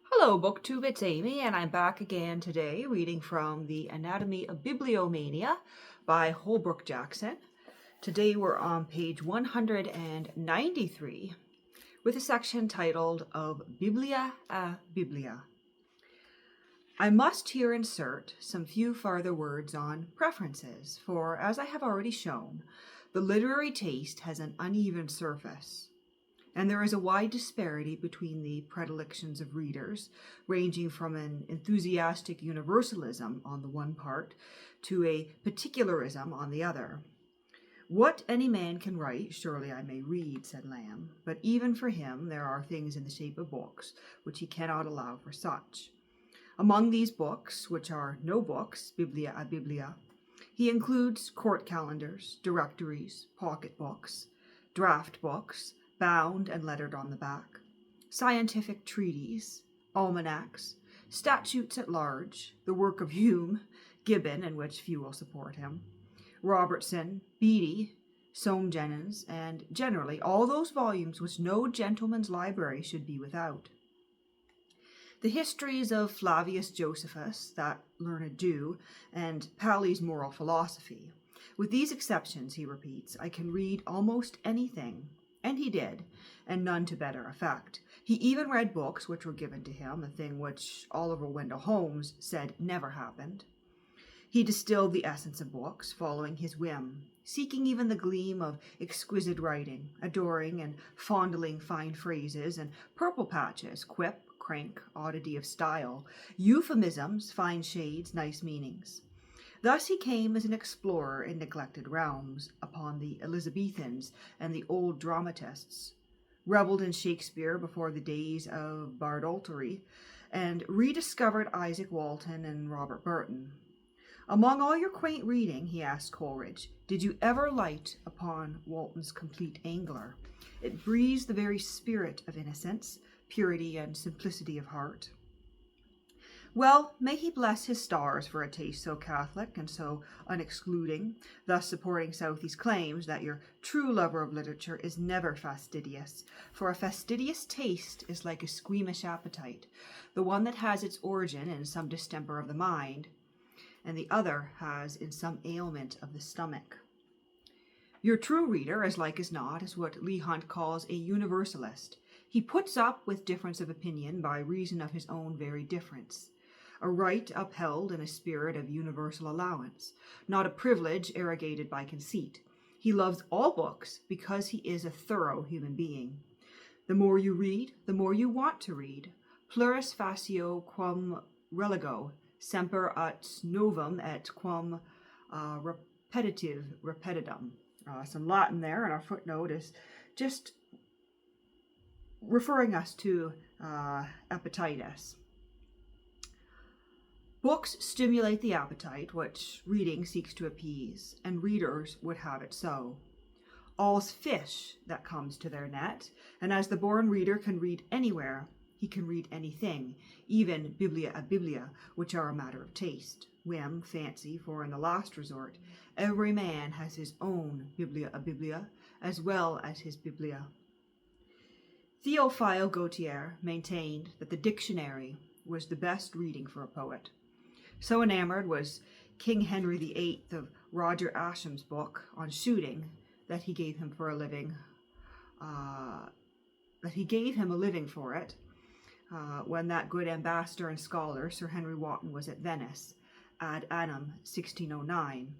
Hello, BookTube, it's Amy, and I'm back again today reading from the Anatomy of Bibliomania by Holbrook Jackson. Today we're on page 193 with a section titled Of Biblia a Biblia. I must here insert some few farther words on preferences, for as I have already shown, the literary taste has an uneven surface. And there is a wide disparity between the predilections of readers, ranging from an enthusiastic universalism on the one part to a particularism on the other. What any man can write, surely I may read, said Lamb, but even for him there are things in the shape of books which he cannot allow for such. Among these books, which are no books, Biblia a Biblia, he includes court calendars, directories, pocket books, draft books, bound and lettered on the back, scientific treatises, almanacs, statutes at large, the work of Hume, Gibbon, in which few will support him, Robertson, Beattie, Soame Jenyns, and generally all those volumes which no gentleman's library should be without. The histories of Flavius Josephus, that learned Jew, and Paley's moral philosophy. With these exceptions, he repeats, I can read almost anything. And he did, and none to better effect. He even read books which were given to him, a thing which Oliver Wendell Holmes said never happened. He distilled the essence of books, following his whim, seeking even the gleam of exquisite writing, adoring and fondling fine phrases and purple patches, quip, crank, oddity of style, euphemisms, fine shades, nice meanings. Thus he came as an explorer in neglected realms upon the Elizabethans and the old dramatists, revelled in Shakespeare before the days of Bardoltery, and rediscovered Isaac Walton and Robert Burton. Among all your quaint reading, he asked Coleridge, did you ever light upon Walton's Complete Angler? It breathes the very spirit of innocence, purity, and simplicity of heart. Well, may he bless his stars for a taste so catholic and so unexcluding, thus supporting Southey's claims that your true lover of literature is never fastidious, for a fastidious taste is like a squeamish appetite, the one that has its origin in some distemper of the mind, and the other has in some ailment of the stomach. Your true reader, as like as not, is what Leigh Hunt calls a universalist. He puts up with difference of opinion by reason of his own very difference. A right upheld in a spirit of universal allowance, not a privilege arrogated by conceit. He loves all books because he is a thorough human being. The more you read, the more you want to read. Plurus facio quam relego, semper ut novum et quam repetidum. Some Latin there, and our footnote is just referring us to appetitus. Books stimulate the appetite, which reading seeks to appease, and readers would have it so. All's fish that comes to their net, and as the born reader can read anywhere, he can read anything, even Biblia a Biblia, which are a matter of taste, whim, fancy, for in the last resort, every man has his own Biblia a Biblia, as well as his Biblia. Théophile Gautier maintained that the dictionary was the best reading for a poet. So enamored was King Henry VIII of Roger Ascham's book on shooting that he gave him a living for it when that good ambassador and scholar Sir Henry Wotton was at Venice, ad annum 1609.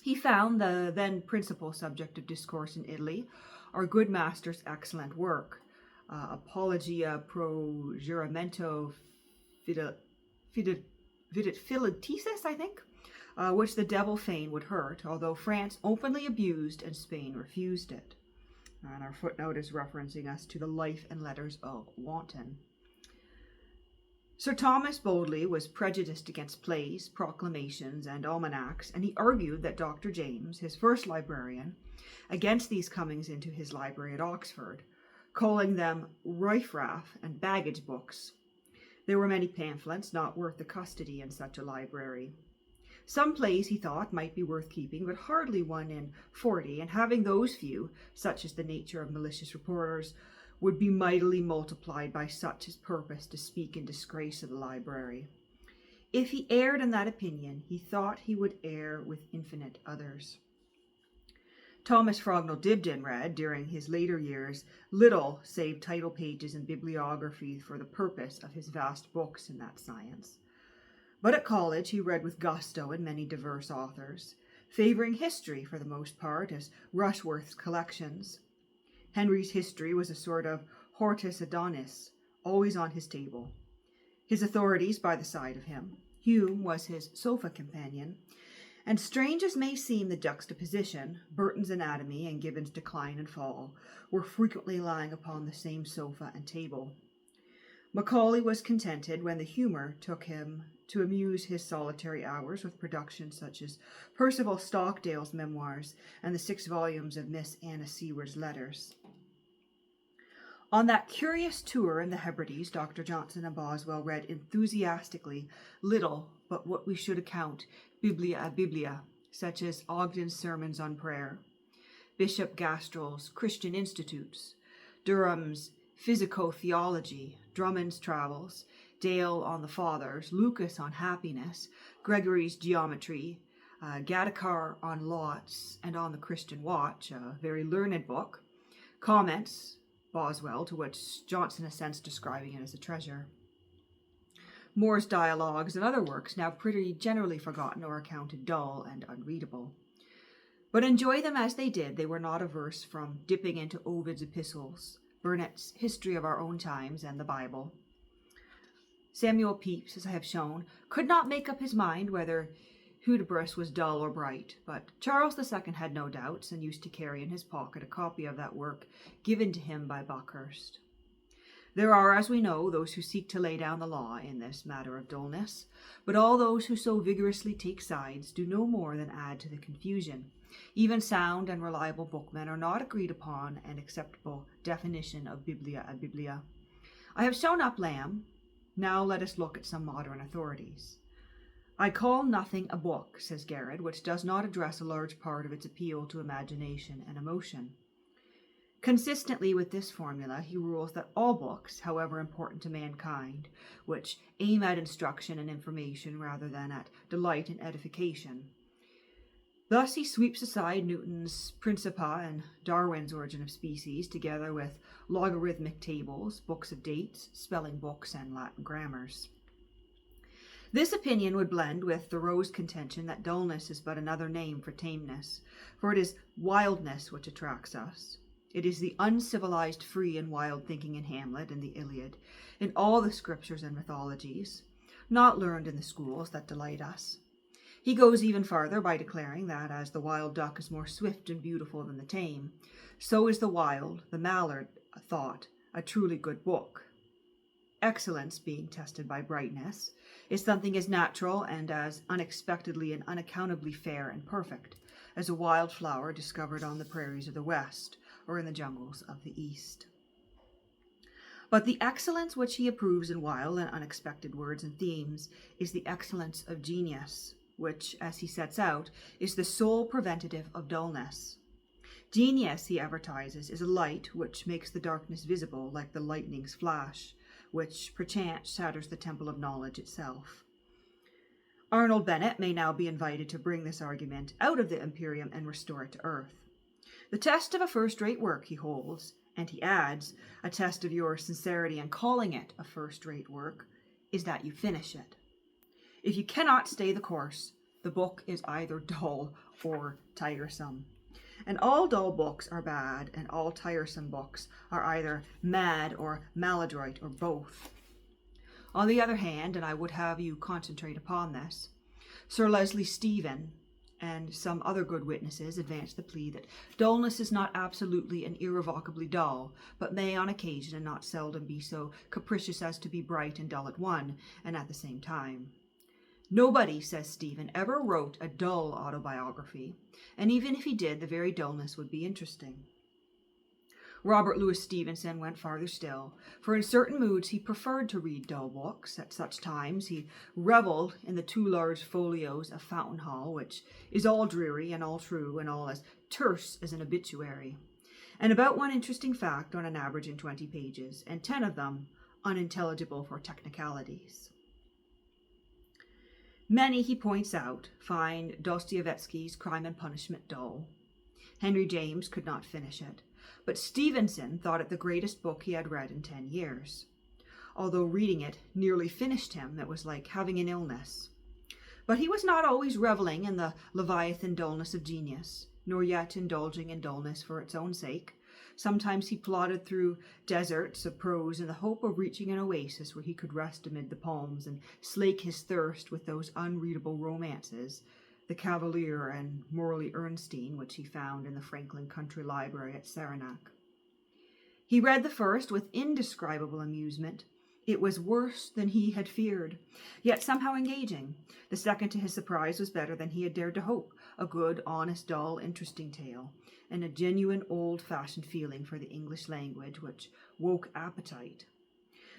He found the then principal subject of discourse in Italy, our good master's excellent work, Apologia pro juramento Fileticis, I think, which the devil fain would hurt, although France openly abused and Spain refused it. And our footnote is referencing us to the life and letters of Wanton. Sir Thomas Bodley was prejudiced against plays, proclamations, and almanacs, and he argued that Dr. James, his first librarian, against these comings into his library at Oxford, calling them riffraff and baggage books. There were many pamphlets not worth the custody in such a library. Some plays, he thought, might be worth keeping, but hardly one in 40, and having those few, such is the nature of malicious reporters, would be mightily multiplied by such as purpose to speak in disgrace of the library. If he erred in that opinion, he thought he would err with infinite others. Thomas Frognall Dibdin read, during his later years, little save title pages and bibliography for the purpose of his vast books in that science. But at college he read with gusto in many diverse authors, favoring history for the most part as Rushworth's collections. Henry's history was a sort of Hortus Adonis, always on his table. His authorities by the side of him. Hume was his sofa companion, and strange as may seem the juxtaposition, Burton's Anatomy and Gibbon's Decline and Fall were frequently lying upon the same sofa and table. Macaulay was contented when the humour took him to amuse his solitary hours with productions such as Percival Stockdale's memoirs and the 6 volumes of Miss Anna Seward's letters. On that curious tour in the Hebrides, Dr. Johnson and Boswell read enthusiastically little but what we should account Biblia, such as Ogden's Sermons on Prayer, Bishop Gastrell's Christian Institutes, Durham's Physico-Theology, Drummond's Travels, Dale on the Fathers, Lucas on Happiness, Gregory's Geometry, Gattacar on Lots and on the Christian Watch, a very learned book, Comments, Boswell, to which Johnson assents describing it as a treasure. Moore's dialogues and other works, now pretty generally forgotten or accounted dull and unreadable. But enjoy them as they did, they were not averse from dipping into Ovid's epistles, Burnet's History of Our Own Times, and the Bible. Samuel Pepys, as I have shown, could not make up his mind whether Hudibras was dull or bright, but Charles II had no doubts and used to carry in his pocket a copy of that work given to him by Buckhurst. There are, as we know, those who seek to lay down the law in this matter of dullness, but all those who so vigorously take sides do no more than add to the confusion. Even sound and reliable bookmen are not agreed upon an acceptable definition of Biblia. I have shown up Lamb. Now let us look at some modern authorities. I call nothing a book, says Garrett, which does not address a large part of its appeal to imagination and emotion. Consistently with this formula, he rules that all books, however important to mankind, which aim at instruction and information rather than at delight and edification. Thus he sweeps aside Newton's Principia and Darwin's Origin of Species, together with logarithmic tables, books of dates, spelling books, and Latin grammars. This opinion would blend with Thoreau's contention that dullness is but another name for tameness, for it is wildness which attracts us. It is the uncivilized, free, and wild thinking in Hamlet and the Iliad, in all the scriptures and mythologies, not learned in the schools, that delight us. He goes even farther by declaring that as the wild duck is more swift and beautiful than the tame, so is the wild, the mallard, thought a truly good book. Excellence, being tested by brightness, is something as natural and as unexpectedly and unaccountably fair and perfect as a wild flower discovered on the prairies of the West or in the jungles of the East. But the excellence which he approves in wild and unexpected words and themes is the excellence of genius, which, as he sets out, is the sole preventative of dullness. Genius, he advertises, is a light which makes the darkness visible like the lightning's flash, which perchance shatters the temple of knowledge itself. Arnold Bennett may now be invited to bring this argument out of the Imperium and restore it to earth. The test of a first-rate work, he holds, and he adds, a test of your sincerity in calling it a first-rate work, is that you finish it. If you cannot stay the course, the book is either dull or tiresome. And all dull books are bad, and all tiresome books are either mad or maladroit or both. On the other hand, and I would have you concentrate upon this, Sir Leslie Stephen and some other good witnesses advance the plea that dullness is not absolutely and irrevocably dull, but may on occasion and not seldom be so capricious as to be bright and dull at one and at the same time. Nobody, says Stephen, ever wrote a dull autobiography, and even if he did, the very dullness would be interesting. Robert Louis Stevenson went farther still, for in certain moods he preferred to read dull books. At such times he revelled in the 2 large folios of Fountain Hall, which is all dreary and all true and all as terse as an obituary. and about one interesting fact on an average in 20 pages, and 10 of them unintelligible for technicalities. Many, he points out, find Dostoevsky's Crime and Punishment dull. Henry James could not finish it, but Stevenson thought it the greatest book he had read in 10 years. Although reading it nearly finished him, it was like having an illness. But he was not always reveling in the Leviathan dullness of genius, nor yet indulging in dullness for its own sake. Sometimes he plodded through deserts of prose in the hope of reaching an oasis where he could rest amid the palms and slake his thirst with those unreadable romances, the Cavalier and Morley Ernestine, which he found in the Franklin Country Library at Saranac. He read the first with indescribable amusement. It was worse than he had feared, yet somehow engaging. The second, to his surprise, was better than he had dared to hope, a good, honest, dull, interesting tale, and a genuine old-fashioned feeling for the English language which woke appetite.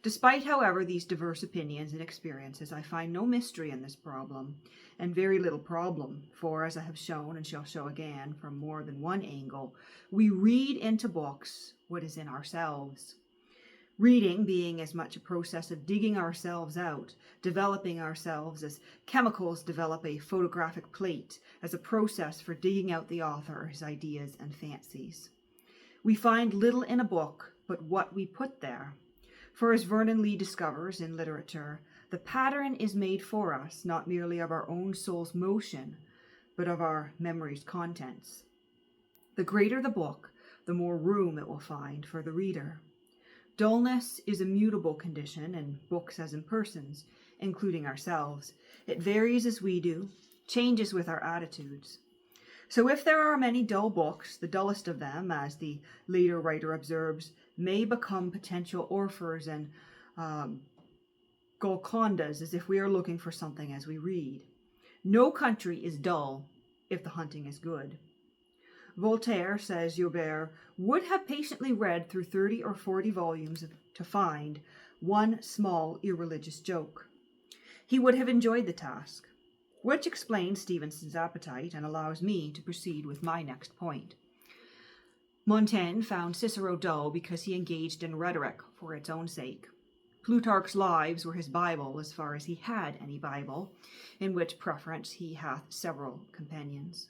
Despite, however, these diverse opinions and experiences, I find no mystery in this problem, and very little problem, for, as I have shown and shall show again from more than one angle, we read into books what is in ourselves. Reading being as much a process of digging ourselves out, developing ourselves as chemicals develop a photographic plate, as a process for digging out the author, his ideas and fancies. We find little in a book but what we put there. For as Vernon Lee discovers in literature, the pattern is made for us not merely of our own soul's motion, but of our memory's contents. The greater the book, the more room it will find for the reader. Dullness is a mutable condition in books as in persons, including ourselves. It varies as we do, changes with our attitudes. So if there are many dull books, the dullest of them, as the later writer observes, may become potential orphers and Golcondas, as if we are looking for something as we read. No country is dull if the hunting is good. Voltaire, says Joubert, would have patiently read through 30 or 40 volumes to find one small irreligious joke. He would have enjoyed the task, which explains Stevenson's appetite and allows me to proceed with my next point. Montaigne found Cicero dull because he engaged in rhetoric for its own sake. Plutarch's Lives were his Bible, as far as he had any Bible, in which preference he hath several companions.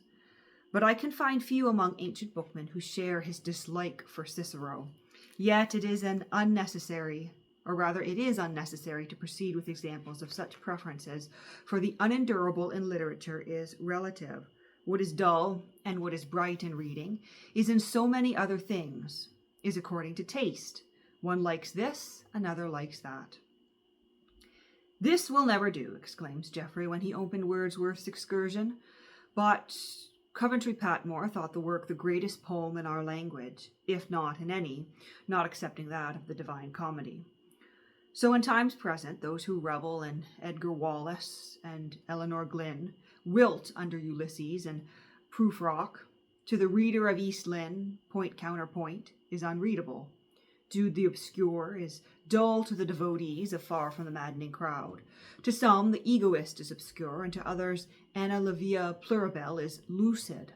But I can find few among ancient bookmen who share his dislike for Cicero. Yet it is unnecessary to proceed with examples of such preferences, for the unendurable in literature is relative. What is dull and what is bright in reading is in so many other things, is according to taste. One likes this, another likes that. This will never do, exclaims Geoffrey when he opened Wordsworth's Excursion. But Coventry Patmore thought the work the greatest poem in our language, if not in any, not excepting that of the Divine Comedy. So in times present, those who revel in Edgar Wallace and Eleanor Glyn wilt under Ulysses and Prufrock. To the reader of East Lynne, Point Counterpoint is unreadable. Jude the Obscure is dull to the devotees of Far from the Maddening Crowd. To some, the egoist is obscure, and to others, Anna Livia Pluribel is lucid.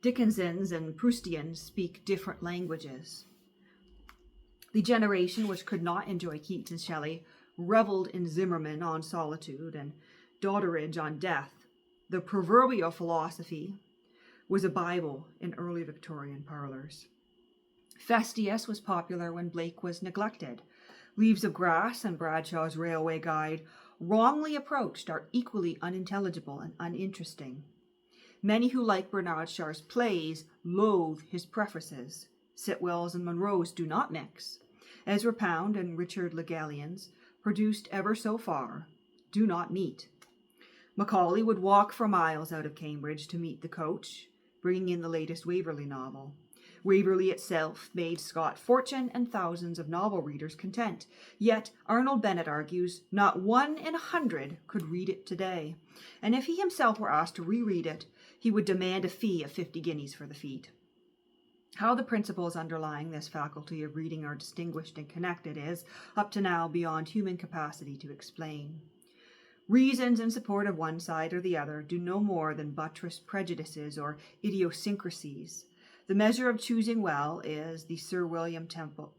Dickensians and Proustians speak different languages. The generation which could not enjoy Keats and Shelley reveled in Zimmerman on solitude and Doddridge on death. The proverbial philosophy was a Bible in early Victorian parlors. Festius was popular when Blake was neglected. Leaves of Grass and Bradshaw's Railway Guide, wrongly approached, are equally unintelligible and uninteresting. Many who like Bernard Shaw's plays loathe his prefaces. Sitwell's and Munro's do not mix. Ezra Pound and Richard Le Gallien's, produced ever so far, do not meet. Macaulay would walk for miles out of Cambridge to meet the coach, bringing in the latest Waverley novel. Waverley itself made Scott fortune and thousands of novel readers content. Yet, Arnold Bennett argues, not 1 in 100 could read it today. And if he himself were asked to reread it, he would demand a fee of 50 guineas for the feat. How the principles underlying this faculty of reading are distinguished and connected is, up to now, beyond human capacity to explain. Reasons in support of one side or the other do no more than buttress prejudices or idiosyncrasies. The measure of choosing well is, as Sir William Temple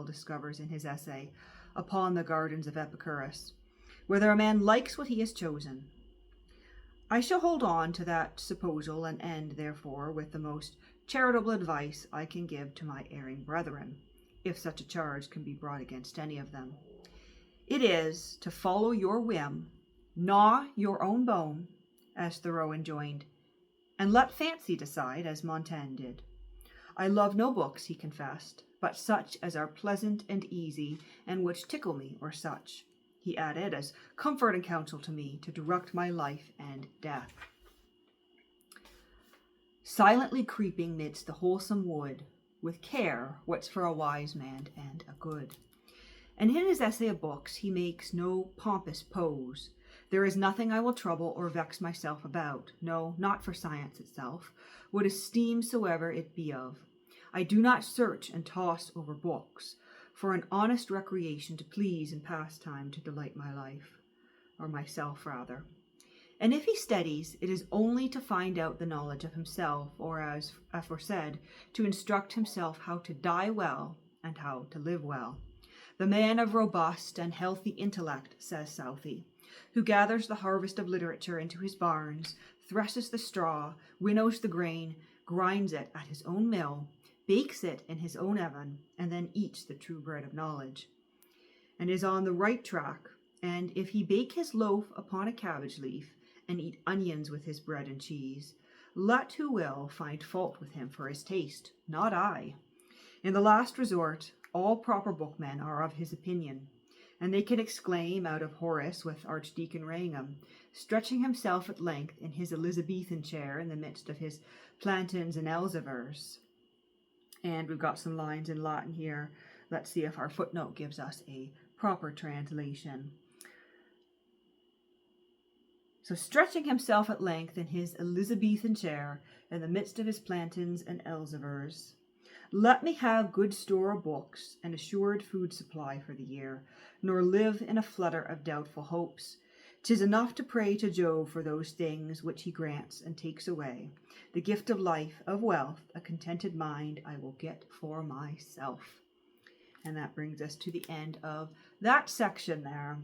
discovers in his essay upon the Gardens of Epicurus, whether a man likes what he has chosen. I shall hold on to that supposal and end, therefore, with the most charitable advice I can give to my erring brethren, if such a charge can be brought against any of them. It is to follow your whim, gnaw your own bone, as Thoreau enjoined, and let fancy decide, as Montaigne did. I love no books, he confessed, but such as are pleasant and easy, and which tickle me, or such, he added, as comfort and counsel to me to direct my life and death. Silently creeping midst the wholesome wood, with care what's for a wise man and a good. And in his essay of books he makes no pompous pose. There is nothing I will trouble or vex myself about, no, not for science itself, what esteem soever it be of. I do not search and toss over books, for an honest recreation to please and pastime to delight my life, or myself rather. And if he studies, it is only to find out the knowledge of himself, or as aforesaid, to instruct himself how to die well and how to live well. The man of robust and healthy intellect, says Southey, who gathers the harvest of literature into his barns, threshes the straw, winnows the grain, grinds it at his own mill, bakes it in his own oven, and then eats the true bread of knowledge, and is on the right track. And if he bake his loaf upon a cabbage leaf, and eat onions with his bread and cheese, let who will find fault with him for his taste, not I. In the last resort, all proper bookmen are of his opinion, and they can exclaim out of Horace with Archdeacon Raingham, stretching himself at length in his Elizabethan chair in the midst of his plantains and elzevers. And we've got some lines in Latin here. Let's see if our footnote gives us a proper translation. So, stretching himself at length in his Elizabethan chair in the midst of his plantains and elzevers, let me have good store of books and assured food supply for the year, nor live in a flutter of doubtful hopes. 'Tis enough to pray to Jove for those things which he grants and takes away. The gift of life, of wealth, a contented mind I will get for myself. And that brings us to the end of that section there.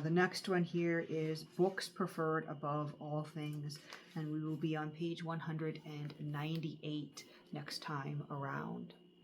The next one here is books preferred above all things, and we will be on page 198 next time around.